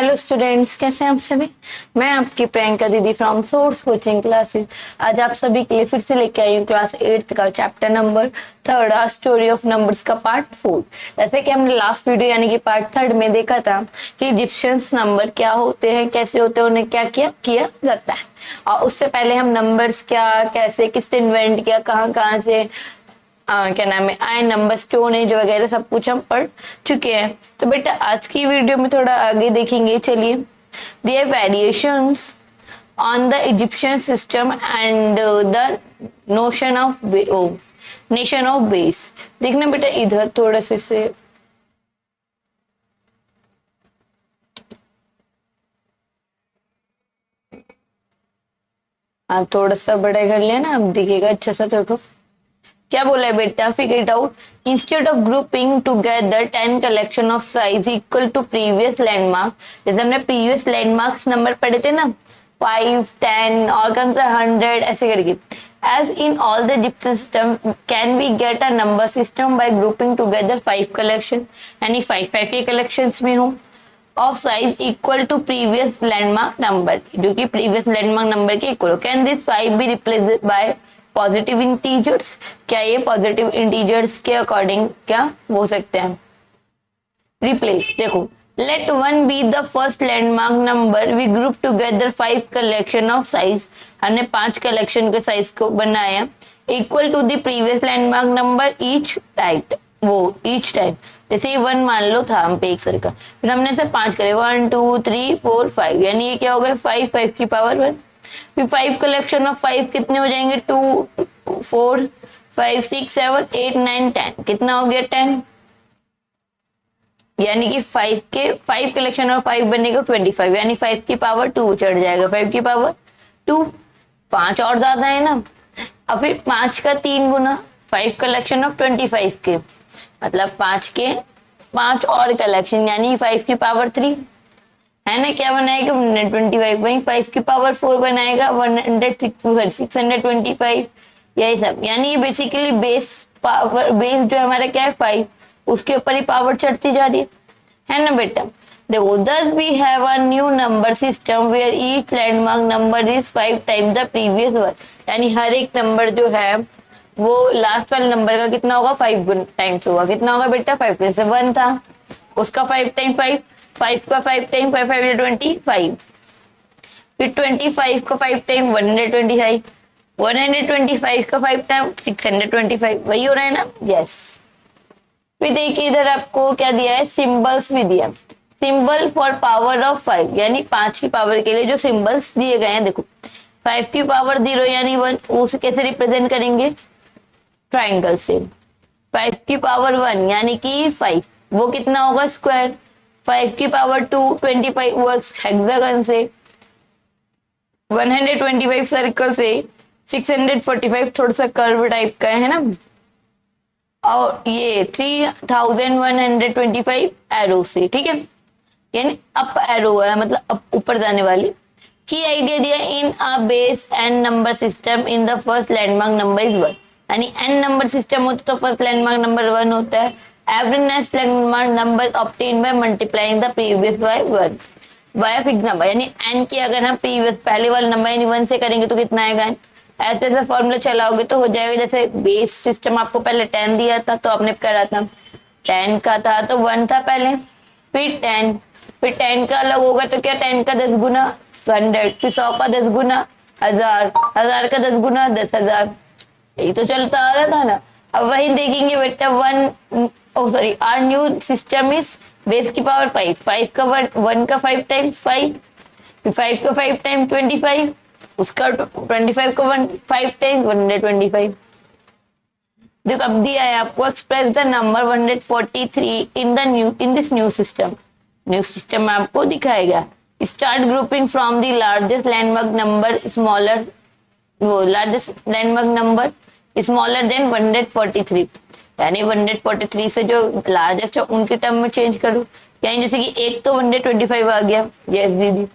Hello students, कैसे हैं आप सभी। मैं आपकी प्रियंका दीदी फ्रॉम सोर्स कोचिंग क्लासेस। आज आप सभी के लिए फिर से लेके आई हूँ क्लास 8th का chapter number 3 story of numbers का पार्ट 4। जैसे कि हमने लास्ट वीडियो यानी कि पार्ट 3 में देखा था कि इजिप्शियंस नंबर क्या होते हैं, कैसे होते हैं, उन्हें क्या किया जाता है। और उससे पहले हम नंबर्स क्या, कैसे, किसने इन्वेंट किया, कहाँ से क्या नाम है आए, नंबर स्टोन एज वगैरह सब कुछ हम पढ़ चुके हैं। तो बेटा आज की वीडियो में थोड़ा आगे देखेंगे। चलिए, there variations on the Egyptian system and the notion of nation of base. देखना बेटा इधर थोड़ा से हाँ, थोड़ा सा बड़ा कर लिया ना, अब दिखेगा अच्छा सा। देखो क्या बोला है बेटा, figure it out. Instead of grouping together 10 collection of size equal to previous landmark. जैसे हमने प्रीवियस लैंडमार्क्स नंबर पढ़े थे ना, 5, 10 और कौन सा 100 ऐसे करके। As in all the Egyptian system can we get a number system by grouping together 5 collection, यानी 5 के कलेक्शंस में हो of size equal to previous landmark number, जो कि प्रीवियस लैंडमार्क नंबर के इक्वल हो। Can this 5 be replaced by positive integers. क्या ये पॉजिटिव इंटीजर्स के अकॉर्डिंग क्या हो सकते हैं रिप्लेस। देखो, let 1 be the first landmark number, we group together 5 collection of size. हमने 5 कलेक्शन के साइज को बनाया equal to the previous landmark number each time. जैसे ये 1 मान लो था हम पे एक सर का, फिर हमने से 5 करे, 1 2 3 4 5, यानी ये क्या हो गया 5 की पावर 1। फिर 5 कलेक्शन ऑफ 5 कितने हो जाएंगे, 2 4 5 6 7 8 9 10, कितना हो गया 10। यानी कि 5 कलेक्शन ऑफ 5 बनेगा 25, यानी 5 की पावर 2 चढ़ जाएगा, 5 की पावर 2। 5 और ज्यादा है ना, अब फिर 5 का 3 गुना 5 कलेक्शन ऑफ 25 के, मतलब 5 के 5 और कलेक्शन, यानी 5 की पावर 3 है ना। क्या बनाएगा 125, वही 5 की पावर 4 बनाएगा 625, यही सब। यानी ये बेसिकली बेस जो हमारा क्या है 5, उसके ऊपर ही पावर चढ़ती जा रही है ना बेटा। देखो, thus we have a new number system where each landmark number is 5 times the previous one। यानी हर एक नंबर जो है वो लास्ट वाले नंबर का कितना होगा 5 टाइम्स होगा। कितना होगा बेटा 5 टाइम्स, 1 था उसका 5 टाइम 5, 5 का 5 टाइम 5 5 25, फिर 25 का 5 टाइम 125, 125 का 5 टाइम 625, वही हो रहा है ना। यस। फिर देखिए इधर आपको क्या दिया है, सिंबल्स भी दिया। सिंबल फॉर पावर ऑफ 5, यानी 5 की पावर के लिए जो सिंबल्स दिए गए हैं। देखो 5 की पावर 0 यानी 1, उसे कैसे रिप्रेजेंट करेंगे, ट्राइंगल से। 5 की पावर 1 यानी कि 5, वो कितना होगा स्क्वायर। 5 की पावर 2 25 वर्क्स हेक्सागन से। 125 सर्कल से। 645 थोड़ा सा कर्व टाइप का है ना। और ये 3125 एरो से, ठीक है, यानी अप एरो है, मतलब ऊपर जाने वाली। की आइडिया दिया, in a base N number system in the first landmark number is 1। यानी एन नंबर सिस्टम होता तो फर्स्ट लैंडमार्क नंबर 1 होता है। Every next landmark number obtain by multiplying the previous by 1 by fix number. यानी n की अगर हम previous पहले वाला नंबर यानी 1 से करेंगे तो कितना आएगा, ऐसे ऐसे फॉर्मूला चलाओगे तो हो जाएगा। जैसे बेस सिस्टम आपको पहले 10 दिया था तो आपने करा था 10 का था तो 1 था पहले, फिर 10, फिर 10 का अलग होगा तो क्या 10 का 10 गुना 100, फिर 100 का 10 गुना 1000, 1000 का 10 गुना 10,000, यही तो चलता आ रहा था ना। अब वही देखेंगे बेटा our new system is base की पावर 5, 5 का 1 का 5 टाइम्स 5, फिर 5 का 5 टाइम 25, उसका 25 का 5 टाइम्स 125। देखो अब दिया है आपको, express the number 143 in this new system. New system में आपको दिखाएगा। Start grouping from the largest landmark number smaller, वो largest landmark number smaller than 143, यानी 143 से जो लार्जेस्ट है उनके टर्म में चेंज करो। यानी जैसे कि एक तो 125 आ गया, यस दीदी।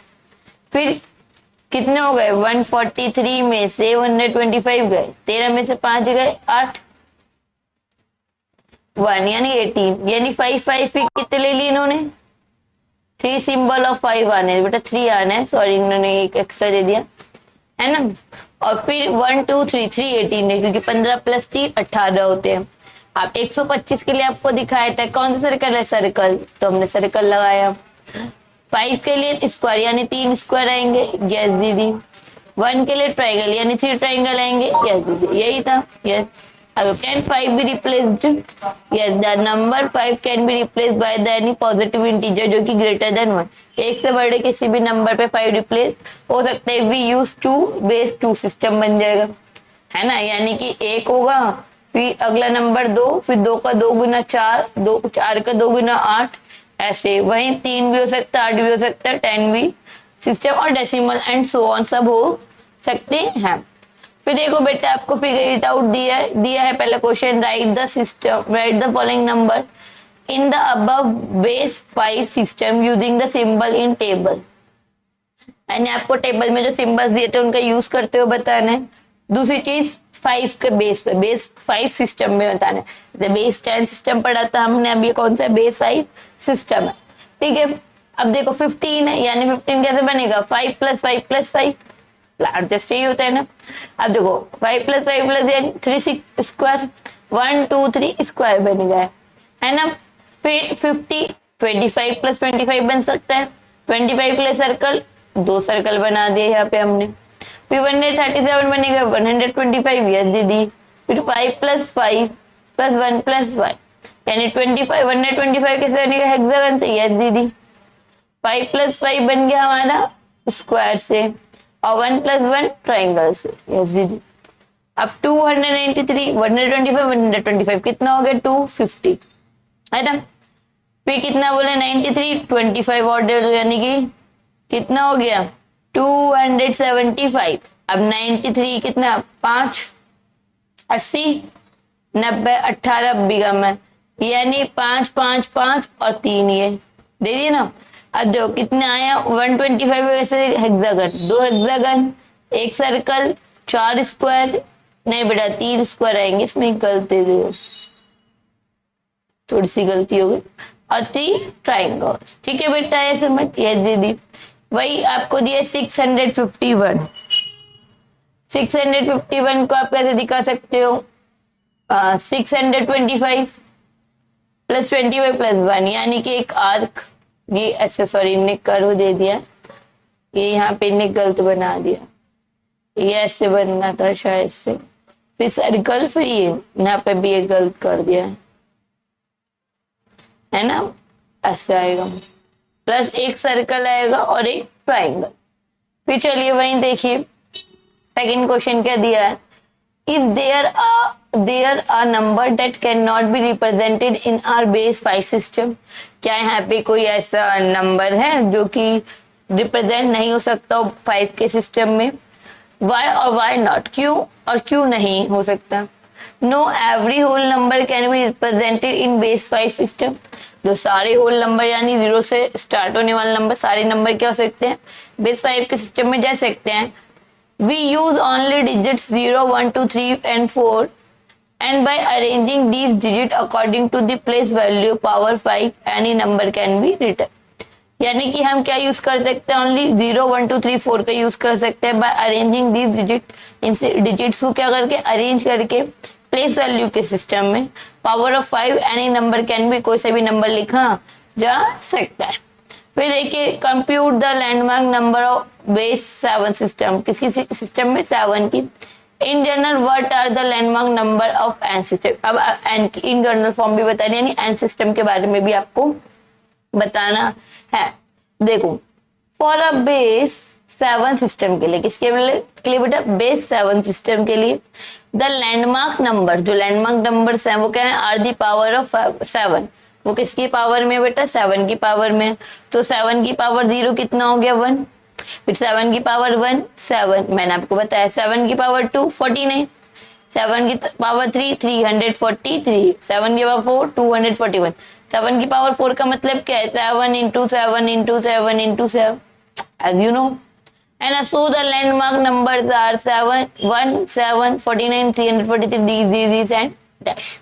फिर कितने हो गए 143 में से 125 गए, 13 में से 5 गए 8, 1 यानी 18, यानी 5 5 कितने ले लिए इन्होंने 3 सिंबल ऑफ 5 आने हैं बेटा, 3 आना है, सॉरी इन्होंने एक एक्स्ट्रा दे दिया है ना। और फिर 1 2 3 3 18 है, क्योंकि 15 प्लस 3 18 होते हैं। आप 125 के लिए आपको दिखाया था कौन सा सर्कल है, सर्कल, तो हमने सर्कल लगाया। 5 के लिए स्क्वायर यानी 3 स्क्वायर आएंगे, यस दीदी। 1 के लिए ट्राइंगल यानी 3 ट्राइंगल आएंगे, यस दीदी, यही था, यस। अब can 5 be replaced, yes the number 5 can be replaced by the any positive integer जो कि ग्रेटर देन 1। एक से बड़े किसी भी नंबर पे 5 रिप्लेस हो सकता है। वी यूज 2 बेस 2 सिस्टम बन जाएगा, है ना, यानी कि 1 होगा, फिर अगला नंबर 2, फिर 2 का 2 गुना 4, 2 4 का 2 गुना 8, ऐसे। वहीं 3 भी हो सकता है, 8 भी हो सकता है, 10 भी सिस्टम, और डेसिमल एंड सो ऑन सब हो सकते हैं। फिर देखो बेटा आपको फिगर इट आउट दिया है पहला question, right the system, right the following number in the above base 5 system using the symbol in table. यानी आपको टेबल में जो सिंबल्स दिए थे उनका यूज करते हुए बताना है। दूसरी चीज 5 के बेस पे, बेस 5 सिस्टम में बताना है। जैसे बेस 10 सिस्टम पढ़ा था हमने, अब ये कौन सा बेस 5 सिस्टम है, ठीक है। अब देखो 15 है, यानी 15 कैसे बनेगा, 5 प्लस 5 प्लस 5, लार्जेस्ट ही होता है ना। अब देखो 5 प्लस 5 प्लस यानी 3 स्क्वायर, 1 2 3 स्क्वायर बन गया है ना। फिर 50 25 प्लस 25 बन सकता है, 25 के लिए सर्कल, 2 सर्कल बना दिए यहाँ पे हमने। फिर 137 बनेगा, 125, यस दीदी। फिर 5 प्लस 5 प्लस 1 प्लस 1 यानी 25, 125 कैसे बनेगा, हेक्सागन से, यस दीदी। 5 प्लस 5 बन गया हमारा स्क्वायर से, और 1 प्लस 1 ट्राइंगल से, यस दीदी। अब 293, 125 125 कितना हो गया, 250, है ना। फिर कितना बोले 93, 25 ऑर्डर यानी कि कितना हो गया 275। अब 93 कितना 5 80 90 18 बिगम है, यानी 5 5 5 और 3 ये दे दिए ना। अब देखो कितने आया 125 वैसे हेक्सागन, 2 हेक्सागन, 1 सर्कल, 4 स्क्वायर, नहीं बेटा 3 स्क्वायर आएंगे, इसमें गलती दे, थोड़ी सी गलती हो गई, और 3 ट्राइंगल्स, ठीक है बेटा, ये समझ, ये दीदी। वही आपको दिया 651, 651 को आप कैसे दिखा सकते हो, 625 प्लस 25 प्लस 1 यानी कि एक आर्क, ये ऐसे, सॉरी इनने कर्व दे दिया, ये यहाँ पे इनने गलत बना दिया, ये ऐसे बनना था शायद से, फिर सर्कल, फिर ये यहाँ पे भी ये गलत कर दिया है ना, ऐसे आएगा, प्लस एक सर्कल आएगा और एक ट्राइंगल। फिर चलिए वहीं देखिए सेकंड क्वेश्चन क्या दिया है, is there a number that can not be represented in our base 5 system. क्या यहाँ पे कोई ऐसा नंबर है जो कि रिप्रेजेंट नहीं हो सकता 5 के सिस्टम में, वाई और वाई नॉट, क्यों और क्यों नहीं हो सकता। No every whole number can be represented in base 5 system, जो सारे होल नंबर यानी 0 से स्टार्ट होने वाले नंबर, सारे नंबर क्या हो सकते हैं, बेस 5 के सिस्टम में जा सकते हैं। We use only digits 0, 1, 2, 3 and 4 and by arranging these digits according to the place value power 5 any number can be written। यानी कि हम क्या यूज कर सकते हैं, ओनली 0, 1, 2, 3, 4 का यूज कर सकते हैं बाय अरेंजिंग दीज डिजिट, इन डिजिट्स को क्या करके अरेंज करके प्लेस वैल्यू के सिस्टम में power of 5 any number can be, कोई सा भी नंबर लिखा जा सकता है। फिर देखिए compute the landmark number of base 7 system, किसकी सिस्टम में 7 की। In general what are the landmark number of n system, अब एन की इन जनरल फॉर्म भी बतानी, यानी एन सिस्टम के बारे में भी आपको बताना है। देखो फॉर अ बेस 7 सिस्टम के लिए, किसके लिए बेटा, बेस 7 सिस्टम के लिए द लैंडमार्क नंबर, जो लैंडमार्क नंबर्स हैं वो क्या है, आर दी पावर ऑफ 7, वो किसकी पावर में बेटा, 7 की पावर में। तो 7 की पावर 0 कितना हो गया 1, फिर 7 की पावर 1 7, मैंने आपको बताया 7 की पावर 2 49, 7 की पावर 3 343, 7 की पावर 4 241, 7 की पावर 4 का मतलब क्या है, 7 into 7 into 7 into 7 as you know, and so the landmark numbers are 7 1 7 49 343 these and dash।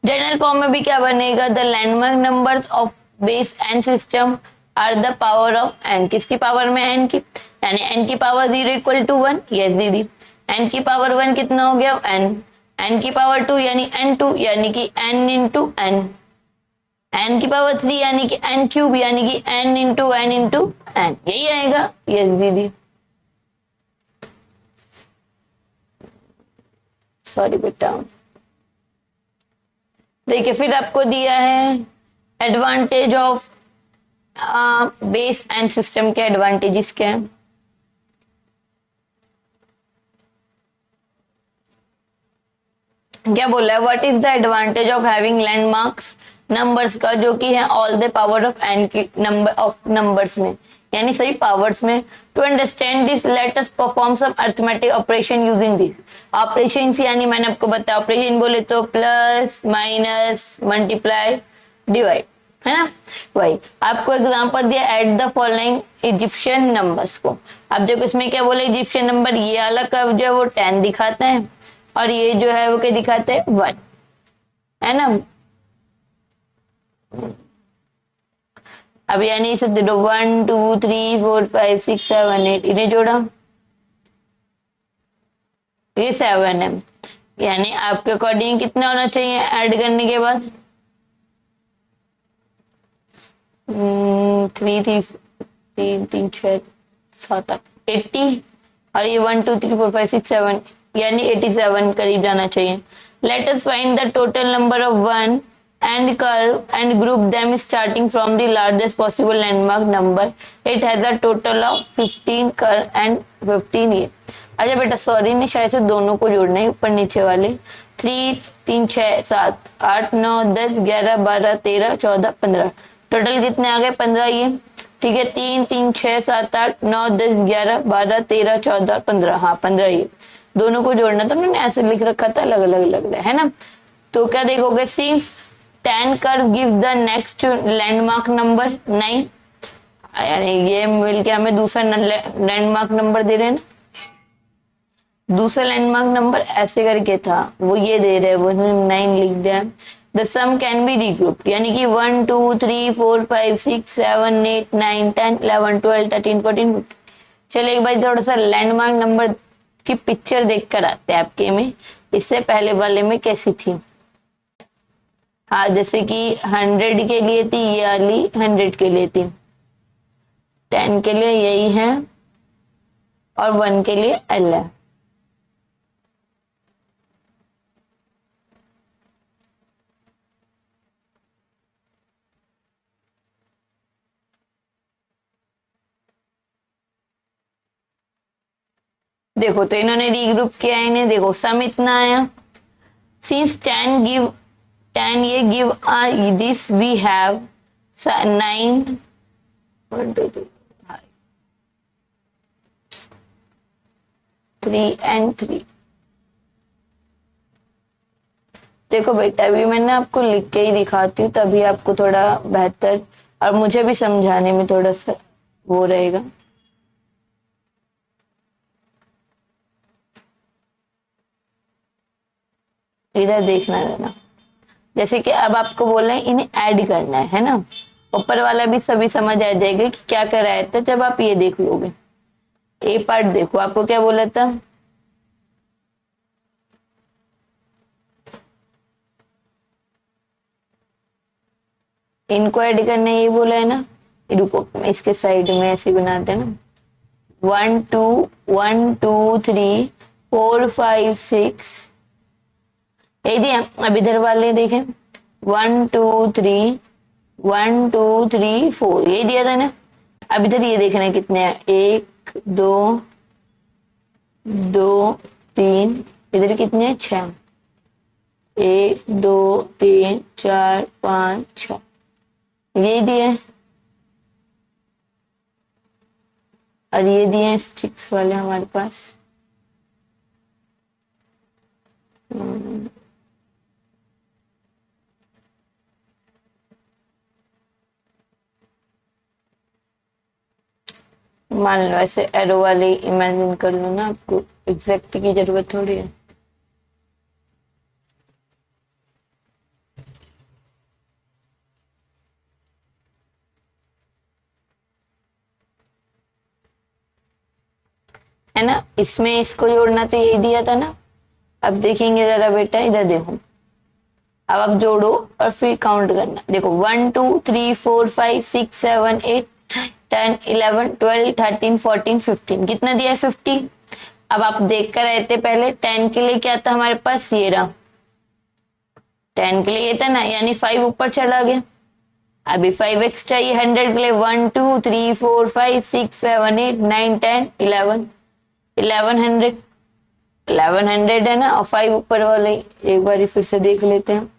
General form में भी क्या बनेगा, the landmark numbers of base n system are the power of n, किसकी पावर में एन की, यानी n की power 0 equal to 1, yes दीदी, एन की पावर 1 कितना हो गया एन, एन की पावर 2 यानी एन टू, यानी कि एन इंटू एन, एन की पावर 3 यानी कि एन क्यूब, यानी कि n into n into n, यही आएगा, यस दीदी, सॉरी बेटा। देखिए फिर आपको दिया है advantage of base and system के एडवांटेजेस क्या है। क्या बोला है, what is the advantage of having landmarks numbers का, जो कि है all the power of n की नंबर ऑफ नंबर्स में, यानी सभी पावर्स में। To understand this let us perform some arithmetic operation using this operation, यानी मैंने आपको बताया ऑपरेशन बोले तो प्लस माइनस मल्टीप्लाई डिवाइड, है ना, वही आपको एग्जांपल दिया eight the following Egyptian numbers को। अब देखो इसमें क्या बोले, इजिप्शियन नंबर ये वाला कर्व जो है वो 10 दिखाता है और ये जो है वो क्या दिखाते हैं 1, है ना। अब यानी इसे दे दो 1 2 3 4 5 6 7 8, इन्हें जोड़ा, ये 7 है, यानी आपके अकॉर्डिंग कितना होना चाहिए ऐड करने के बाद, 3 3 3 6 7 8 80, और ये 1 2 3 4 5 6 7 यानी 87 करीब जाना चाहिए। Let us find the total number of one and curve and group them starting from the largest possible landmark number, it has a total of 15 curve and 15 ये। अच्छा बेटा सॉरी नहीं, शायद से दोनों को जोड़ना है ऊपर नीचे वाले, 3 3 6 7 8 9 10 11 12 13 14 15, टोटल कितने आ गए 15 ये, ठीक है, 3 3 6 7 8 9 10 11 12 13 14 15, हाँ 15 ये, दोनों को जोड़ना तो मैंने ऐसे लिख रखा था, अलग अलग लग रहा है ना। तो क्या देखोगे, since 10 curve give the next landmark number 9, यानी ये मिलके हमें दूसरा लैंडमार्क नंबर दे रहे हैं ना, दूसरा लैंडमार्क नंबर ऐसे करके था वो ये दे रहे हैं, वो 9 लिख दिया। द सम कैन बी रीग्रुप्ड, यानी कि 1 2 3 4 5 6 7 8 9 10 11 12 13 14 15। चलो एक बार थोड़ा सा लैंडमार्क नंबर की पिक्चर देख कर आते हैं आपके में, इससे पहले वाले में कैसी थी। हाँ जैसे कि 100 के लिए थी ये वाली, 100 के लिए थी, 10 के लिए यही है और 1 के लिए एल है। देखो तो इन्होंने रीग्रुप किया, इन्हें देखो सम इतना आया, सिंस 10 गिव 10 ये give this we have 9 1 2 3 and 3। देखो बेटा अभी मैंने आपको लिख के ही दिखाती हूँ, तभी आपको थोड़ा बेहतर और मुझे भी समझाने में थोड़ा सा वो रहेगा। इधर देखना देना, जैसे कि अब आपको बोल रहे हैं इन्हें ऐड करना है ना, ऊपर वाला भी सभी समझ आ जाएगा कि क्या कर रहा था जब आप ये देख लोगे। ए पार्ट देखो, आपको क्या बोला था, इनको ऐड करना ये बोला है ना, रुको इसके साइड में ऐसे बनाते हैं ना, 1 2 1 2 3 4 5 6, ये दिया। अब इधर वाले देखें 1 2 3 1 2 3 4, ये दिया था ना। अब इधर ये देखना है कितने हैं, 1 2 2 3, इधर कितने हैं 6, 1 2 3 4 5 6, ये दिए और ये दिए स्टिक्स वाले हमारे पास। मान लो ऐसे एरो वाले इमेजिन कर लो ना, आपको एग्जैक्ट की जरूरत थोड़ी है। है ना, इसमें इसको जोड़ना तो यही दिया था ना। अब देखेंगे जरा बेटा, इधर देखो, अब आप जोड़ो और फिर काउंट करना। देखो 1 2 3 4 5 6 7 8 10 11 12 13 14 15, कितना दिया है 50। अब आप देख कर रहे थे पहले 10 के लिए क्या था हमारे पास, ये रहा 10 के लिए ये था ना, यानी 5 ऊपर चला गया। अभी 5 एक्स्ट्रा, ये 100 के लिए 1 2 3 4 5 6 7 8 9 10 11 1100 1100 है ना, और 5 ऊपर वाले एक बार फिर से देख लेते हैं।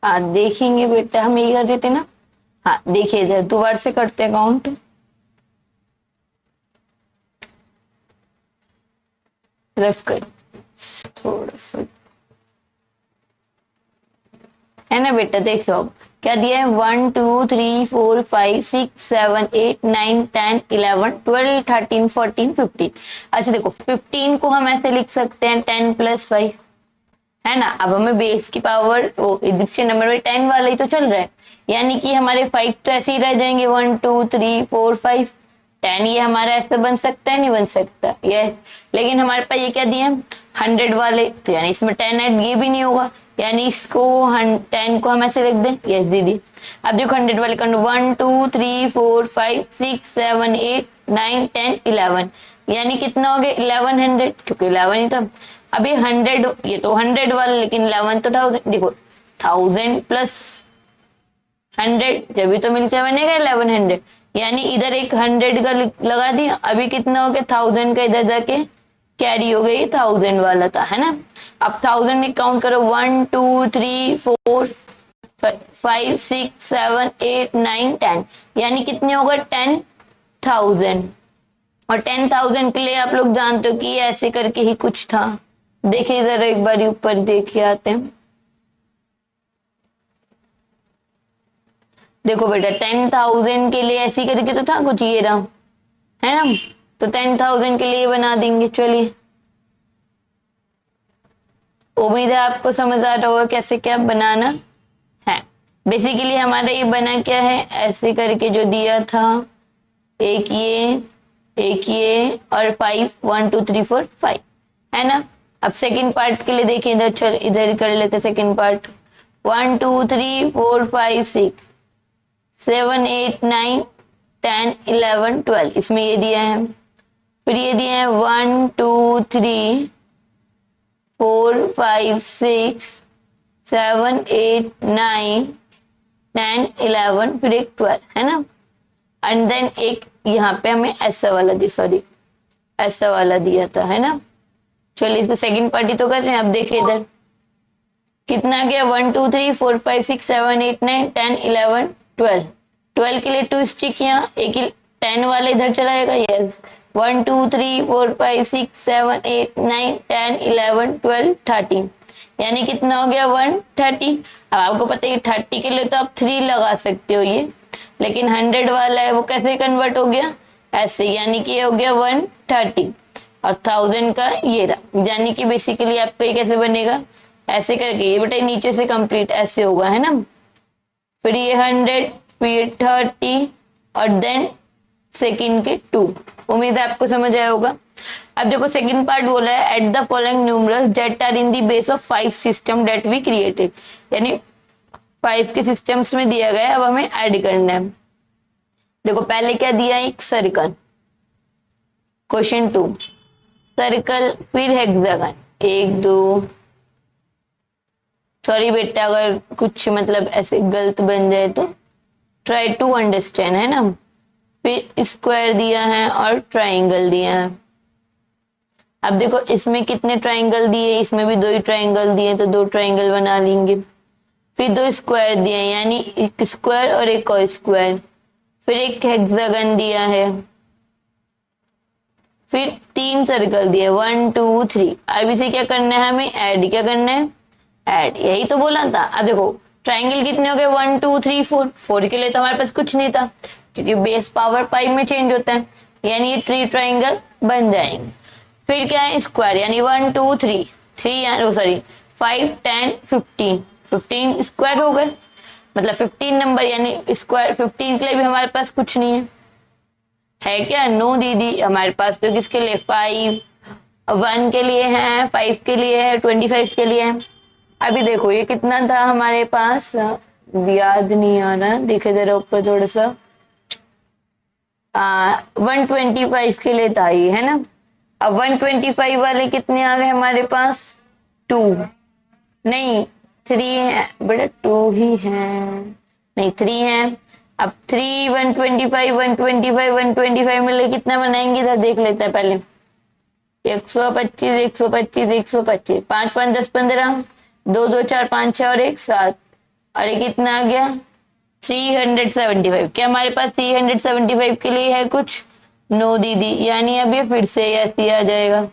हाँ देखेंगे बेटा, हम ये कर रहे थे ना। हाँ देखिए इधर दोबारा से करते हैं काउंट। रफ कर थोड़ा सा, है ना बेटा। देखो अब क्या दिया है, 1 2 3 4 5 6 7 8 9 10 11 12 13 14 15। अच्छा देखो 15 को हम ऐसे लिख सकते हैं 10 + 5, है ना। अब हमें बेस की पावर, वो इजिप्शियन नंबर में 10 वाला ही तो चल रहा है, यानी कि हमारे 5 तो ऐसे ही रह जाएंगे, 1 2 3 4 5 10। ये हमारा ऐसा बन सकता है, नहीं बन सकता, यस। लेकिन हमारे पास ये क्या दिया है 100 वाले, तो यानी इसमें 10 ऐड ये भी नहीं होगा, यानी इसको 10 को हम ऐसे लिख दें, यस दीदी। अब देखो 100 वाले कर 1 2 3 4 5 6 7 8 9 10 11, यानी कितना हो गया 1100, क्योंकि 11 ही था। अभी 100, ये तो 100 वाला, लेकिन 11 तो 1000, देखो 1000 + 100 जब भी तो मिलकर बनेगा 1100, यानी इधर एक 100 का लगा दिया। अभी कितना हो गया 1000 का इधर जाके कैरी हो गई, 1000 वाला था, है ना। अब 1000 काउंट करो, 1 2 3 4 5 6 7 8 9 10, यानी कितने होगा 10,000। और 10,000 के लिए आप लोग जानते हो कि ऐसे करके ही कुछ था। देखिए जरा एक बार ऊपर देखिए आते हैं। देखो बेटा 10,000 के लिए ऐसी करके तो था कुछ, ये रहा, है ना। तो 10,000 के लिए बना देंगे, चलिए। उम्मीद है आपको समझ आ रहा होगा कैसे क्या बनाना है। बेसिकली हमारा ये बना क्या है, ऐसे करके जो दिया था, एक ये और 5 1 2 3 4 5, है ना। अब सेकंड पार्ट के लिए देखिए, इधर चल, इधर कर लेते सेकंड पार्ट। 1 2 3 4 5 6 7 8 9 10 11 12, इसमें ये दिया है। फिर ये दिया है 1 2 3 4 5 6 7 8 9 10 11, फिर एक 12, है ना। एंड देन एक यहाँ पे हमें ऐसा वाला दिया, सॉरी ऐसा वाला दिया था, है ना। चलिए इसका सेकंड पार्टी तो कर रहे हैं। अब देखिए इधर कितना गया, 1 2 3 4 5 6 7 8 9 10 11 12, 12 के लिए 2 स्टिक यहाँ, एक 10 वाला इधर चलाएगा, यस। 1 2 3 4 5 6 7 8 9 10 11 12 13, यानी कितना हो गया 130। अब आपको पता है 30 के लिए तो आप 3 लगा सकते हो ये, लेकिन 100 वाला है वो कैसे कन्वर्ट हो गया, ऐसे, यानी कि ये हो गया 130 और 1000 का ये रहा, यानी कि बेसिकली आपका ये कैसे बनेगा, ऐसे करके ये बेटा नीचे से कंप्लीट ऐसे होगा, है ना। फिर ये 100, फिर 30 और देन सेकंड के 2। उम्मीद है आपको समझ आया होगा। अब देखो सेकंड पार्ट बोला है, at the following numerals that are in the base of 5 system that we created, यानी 5 के सिस्टम्स में दिया गया है, अब हमें ऐड करना है। देखो पहले क्या दिया है, एक सर्कल, क्वेश्चन 2 सर्कल, फिर हेक्सागन, 1 2, सॉरी बेटा अगर कुछ मतलब ऐसे गलत बन जाए तो ट्राई टू अंडरस्टैंड, है ना। फिर स्क्वायर दिया है और ट्राइंगल दिया है। अब देखो इसमें कितने ट्राइंगल दिए, इसमें भी 2 ही ट्राइंगल दिए, तो 2 ट्राइंगल बना लेंगे। फिर 2 स्क्वायर दिए, यानी एक स्क्वायर और एक और स्क्वायर। फिर एक हेक्सागन दिया है, फिर 3 सर्कल दिए 1 2 3। अब इसे क्या करना है, हमें ऐड, क्या करना है ऐड, यही तो बोला था। अब देखो ट्राइंगल कितने हो गए 1 2 3 4, 4 के लिए तो हमारे पास कुछ नहीं था, क्योंकि बेस पावर 5 में चेंज होता है, यानी ये 3 ट्राइंगल बन जाएंगे। फिर क्या है स्क्वायर, यानी 1 2 3 3, सॉरी 5, 10, 15, 15 स्क्वायर हो गए, मतलब 15 नंबर, यानी स्क्वायर 15 के लिए भी हमारे पास कुछ नहीं है क्या? नो दीदी, हमारे पास तो किसके लिए 5 1 के लिए है, 5 के लिए है, 25 के लिए है। अभी देखो ये कितना था हमारे पास, याद नहीं आ रहा, देखे जरा ऊपर थोड़ा सा, 125 के लिए था ये, है ना। अब 125 वाले कितने आ गए हमारे पास, 2 नहीं 3 है बेटा, 2 ही है, नहीं 3 है। अब 3 125 125 125 मिले कितना बनाएंगे, इधर देख लेते हैं पहले। 125 125 125, 5 5 10 15, 2 2 4 5 6 और 1 7, और ये कितना आ गया 375। क्या हमारे पास 375 के लिए है कुछ? नो दीदी, यानी अब ये फिर से ऐसे आ जाएगा,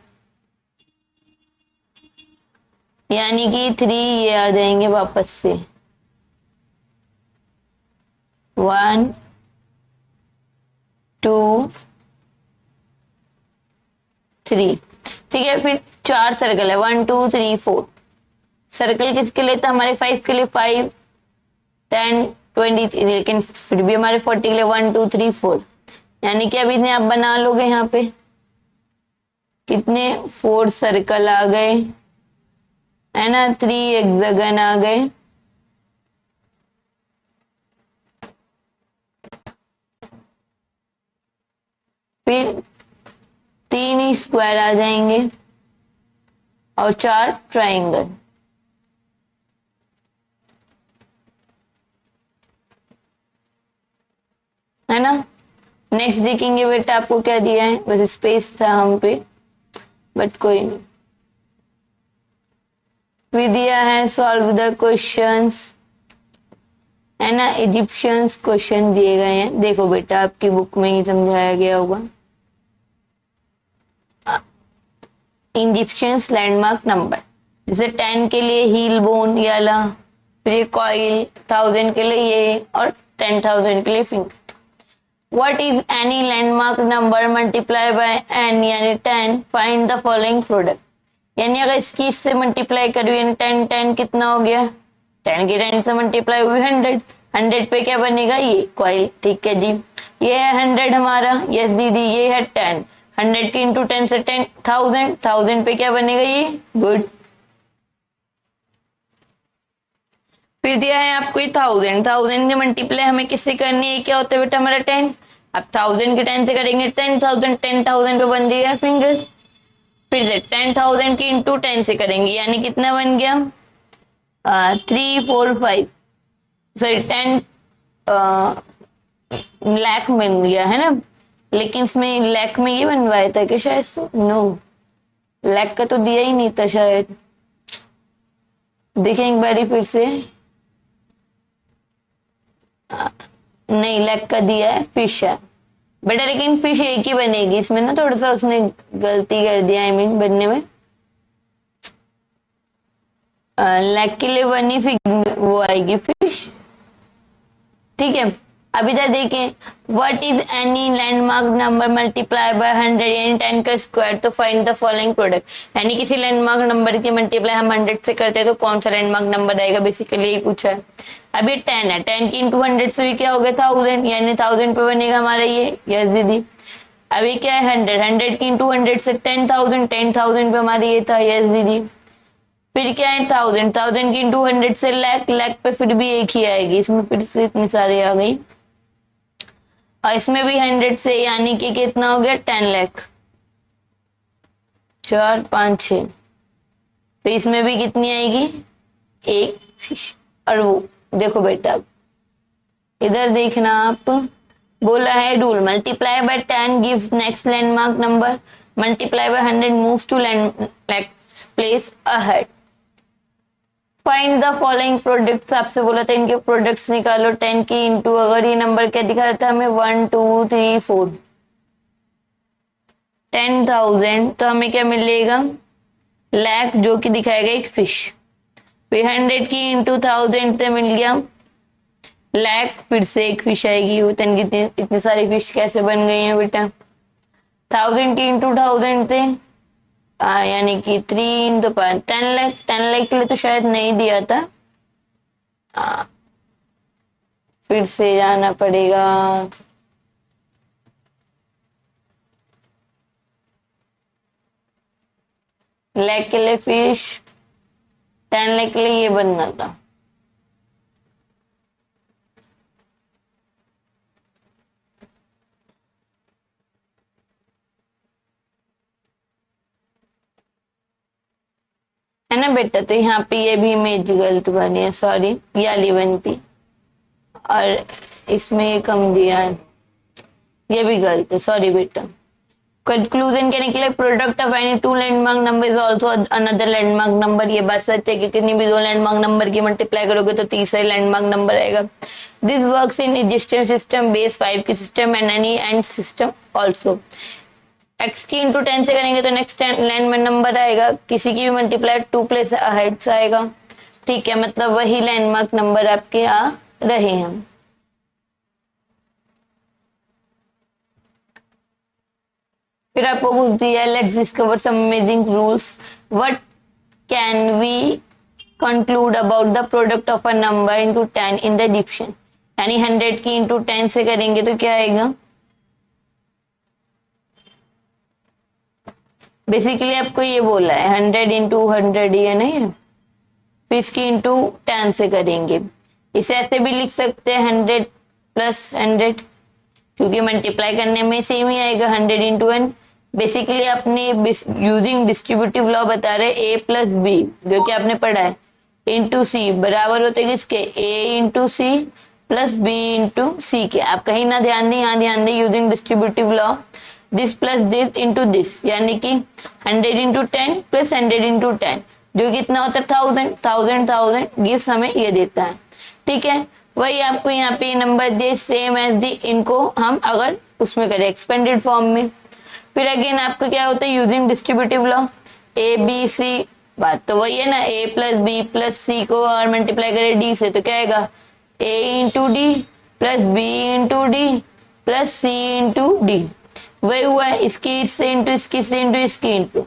यानी कि 3 ये आ जाएंगे वापस से, 1 2 3, ठीक है। फिर 4 सर्कल है, 1 2 3 4, सर्कल किसके लिए था हमारे, 5 के लिए, 5 10 20, लेकिन फिर भी हमारे 40 के लिए 1 2 3 4, यानी कि अभी इन्हें आप बना लोगे, यहाँ पे कितने 4 सर्कल आ गए, है ना, 3 हेक्सागन आ गए, फिर 3 स्क्वायर आ जाएंगे और 4 ट्राइंगल, है ना। नेक्स्ट देखेंगे बेटा आपको क्या दिया है, वैसे स्पेस था हम पे, बट कोई नहीं। भी दिया है सॉल्व द क्वेश्चंस, है ना, इजिप्शियंस क्वेश्चन दिए गए हैं, देखो बेटा आपकी बुक में ही समझाया गया होगा। इजिप्शियंस लैंडमार्क नंबर, जैसे 10 के लिए हील बोन ये वाला, फिर ये कॉइल, 1000 के लिए ये, और 10,000 के लिए finger. What is any landmark number multiply by n यानी 10, find the following product, यानी अगर इसकी इससे मल्टीप्लाई करूँ, यानी 10 10 कितना हो गया, 10 की 10 से मल्टीप्लाई हुई 100, 100 पे क्या बनेगा, ये कॉइल, ठीक है जी। ये है 100 हमारा, यस दीदी, ये है 10, 100 की इंटू 10 से 10,000, 1000 पे क्या बनेगा, ये गुड। फिर दिया है आपको ये 1000, 1000 की मल्टीप्लाई हमें किससे करनी है, क्या होता है बेटा हमारा 10, अब 1000 के 10 से करेंगे 10,000, 10,000 पे बन रही है फिंगर, फिर से 10,000 की इंटू 10 से करेंगे, यानी कितना बन गया 3 4 5, सॉरी 10 लाख बन गया, है ना। लेकिन इसमें लाख में ये बनवाया था कि शायद से, नो लाख का तो दिया ही नहीं था शायद, देखें एक बारी फिर से, नहीं लाख का दिया है, फिश है बेटा, लेकिन फिश एक ही बनेगी इसमें ना, थोड़ा सा उसने गलती कर दिया, आई मीन बनने में, लाख के लिए बनी वो आएगी फिश, ठीक है। अभी तक देखें, what is any landmark number multiply by 100 यानी 10 का स्क्वायर, तो फाइंड द फॉलोइंग प्रोडक्ट, यानी किसी लैंडमार्क नंबर की मल्टीप्लाई हम 100 से करते हैं तो कौन सा लैंडमार्क नंबर आएगा, बेसिकली यही पूछा है। अब ये 10 है, 10 की इंटू 100 से भी क्या हो गया 1000, यानी 1000 पे बनेगा हमारा ये, यस दीदी। अभी क्या है 100, 100 की इंटू 100 से 10,000, 10,000 पे हमारा ये था, यस दीदी। फिर क्या है 1000, 1000 की इंटू 100 से लाख, लाख पे फिर भी एक ही आएगी, इसमें फिर से इतनी सारी आ गई, और इसमें भी 100 से, यानी कि कितना हो गया 10 लाख, 4 5 6, तो इसमें भी कितनी आएगी, एक फिश। और वो देखो बेटा इधर देखना आप, बोला है rule multiply by 10 gives next landmark number, multiply by 100 moves to next place ahead, find the following products, आपसे बोला था इनके प्रोडक्ट्स निकालो, 10 की इंटू, अगर ये नंबर क्या दिखा रहा था हमें 1 2 3 4, 10,000, तो हमें क्या मिलेगा लाख, जो कि दिखाएगा एक फिश, फिर 100 की इंटू 1000 से मिल गया लाख, फिर से एक फिश आएगी, कितनी इतनी सारी फिश कैसे बन गई हैं बेटा, 1000 की इंटू 1000 से यानी कि 3 × 10 लाख, 10 लाख के लिए तो शायद नहीं दिया था। फिर से जाना पड़ेगा। लाख के लिए फिश, 10 लाख के लिए ये बनना था। है ना बेटा, तो यहाँ पे ये भी इमेज गलत बनी है, सॉरी, ये वाली बनती, और इसमें ये कम दिया है, ये भी गलत है, सॉरी बेटा। कंक्लूजन क्या निकले, product of any two landmark number is also another landmark number. ये बात सच है कि कितनी भी दो लैंडमार्क नंबर की मल्टीप्लाई करोगे तो तीसरा लैंडमार्क नंबर आएगा। This works in existing system, base 5 की system and any and system also. x की इंटू 10 से करेंगे तो नेक्स्ट लैंडमार्क नंबर आएगा, किसी की भी मल्टीप्लाई 2 प्लेस अहेड आएगा। ठीक है, मतलब वही लैंडमार्क नंबर आपके आ रहे हैं। फिर आपको पूछ दिया, let's discover some amazing rules, what can we conclude about the product of a number into 10 in the addition. यानी 100 की इंटू 10 से करेंगे तो क्या आएगा, बेसिकली आपको ये बोला है 100 इंटू 100, ये नहीं है, फिर इसकी इंटू 10 से करेंगे। इसे ऐसे भी लिख सकते हैं 100 प्लस 100, क्योंकि मल्टीप्लाई करने में सेम ही आएगा 100 इंटू n। बेसिकली आपने यूजिंग डिस्ट्रीब्यूटिव लॉ बता रहे a प्लस बी, जो कि आपने पढ़ा है, इंटू सी बराबर होते किसके, a into C plus B into C के। आप कहीं ना ध्यान दें, यहाँ ध्यान दें, using distributive law this plus this into this, यानी कि 100 इंटू 10 प्लस 100 इंटू 10, जो कितना होता है 1000, 1000 ये हमें ये देता है। ठीक है, वही आपको यहाँ पे नंबर दे सेम एज दी, इनको हम अगर उसमें करें एक्सपेंडेड फॉर्म में। फिर अगेन आपको क्या होता है, using distributive law, A B C, बात तो वही है ना, A plus B plus C को और मल्टीप्लाई करें डी से तो क्या आएगा, A into D plus B into D plus C into D. वही हुआ है, इसकी से इंटू इसकी से इंटू इसकी इंटू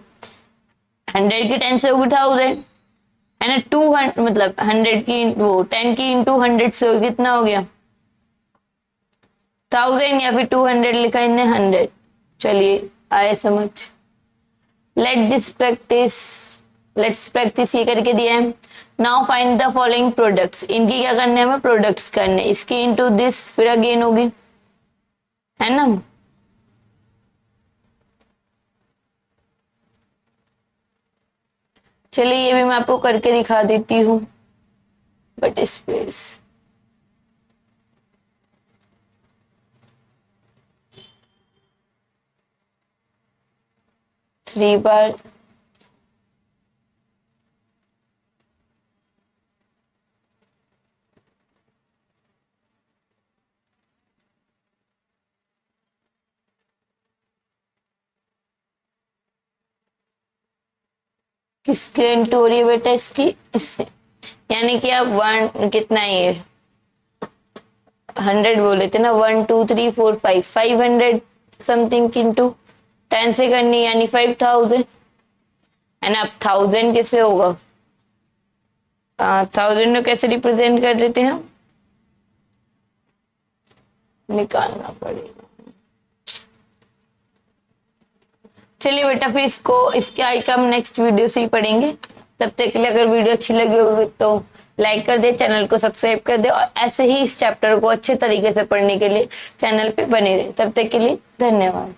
100 की 10 से होगी 1000, है ना, 200 मतलब 100 की वो 10 की इंटू 100 से होगी, कितना हो गया 1000, या फिर 200 लिखा इन्हें 100। चलिए आए समझ। लेट्स प्रैक्टिस ये करके दिया है। Now find the following products, इनकी क्या करने हैं, हमें प्रोडक्ट्स करने, इसकी इंटू दिस फिर अगेन होगी, है ना। चलिए ये भी मैं आपको करके दिखा देती हूँ, बट स्पीड 3 बार किसके इंटू हो रही है बेटा, इसकी इससे, यानी कि आप 1 कितना है 100 बोले थे ना, 1 2 3 4 5 500 समथिंग इंटू 10 से करनी, यानी 5000, है ना। अब 1000 कैसे होगा, 1000 को कैसे रिप्रेजेंट कर देते हैं, निकालना पड़ेगा। चलिए बेटा, फिर इसके आई का हम नेक्स्ट वीडियो से ही पढ़ेंगे। तब तक के लिए अगर वीडियो अच्छी लगी होगी तो लाइक कर दे, चैनल को सब्सक्राइब कर दे, और ऐसे ही इस चैप्टर को अच्छे तरीके से पढ़ने के लिए चैनल पे बने रहे। तब तक के लिए धन्यवाद।